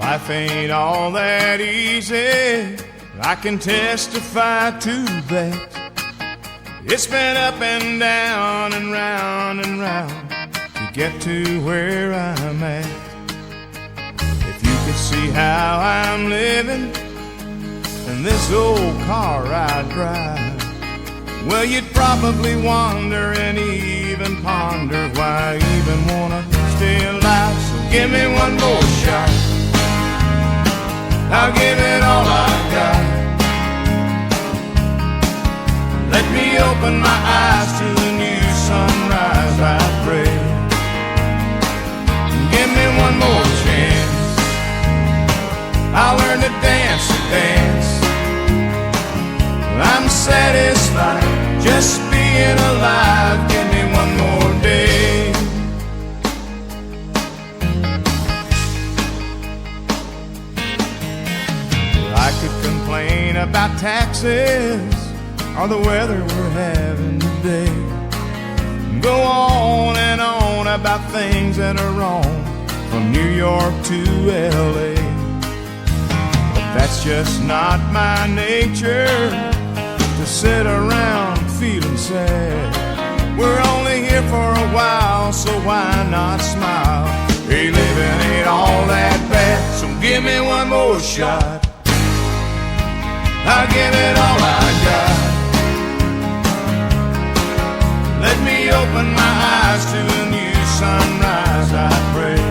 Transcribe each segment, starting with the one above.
Life ain't all that easy, I can testify to that. It's been up and down and round to get to where I'm at. If you could see how I'm living in this old car I drive, well, you'd probably wonder and even ponder why I even wanna stay alive. So give me one more shot, I'll give it all I got. Let me open my eyes to a new sunrise, I pray. Give me one more chance, I'll learn to dance the dance. I'm satisfied just being alive. Give me one more day. I could complain about taxes or the weather we're having today, go on and on about things that are wrong from New York to LA. But that's just not my nature, to sit around feeling sad. We're only here for a while, so why not smile? Hey, living ain't all that bad, so give me one more shot, I'll give it all I got. Let me open my eyes to a new sunrise, I pray.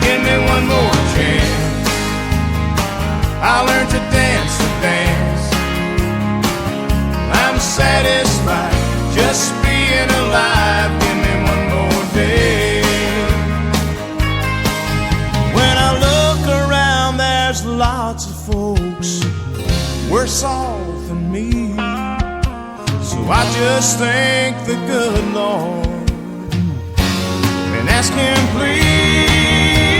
Give me one more chance, I'll learn to dance the dance. I'm satisfied just being alive. Give me one more day. When I look around, there's lots of folks worse off than me, so I just thank the good Lord and ask Him, please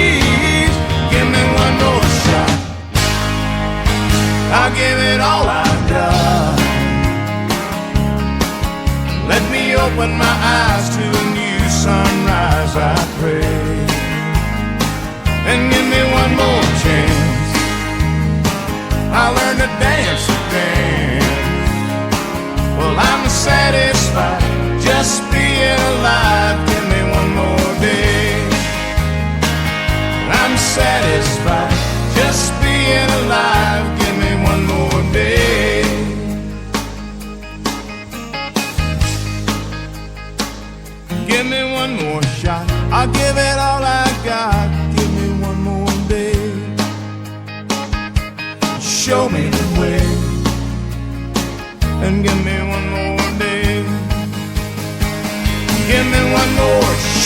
give me one more shot, I'll give it all I've got. Let me open my eyes to a new sunrise, I pray. And give me one more chance, I'll learn to dance the dance. Well, I'm satisfied just being alive. Give me one more day. I'm satisfied just being alive. Give me one more day. Give me one more shot, I'll give it all I got. Give me one more day. Show me the way and give me one more day. Give me one more shot.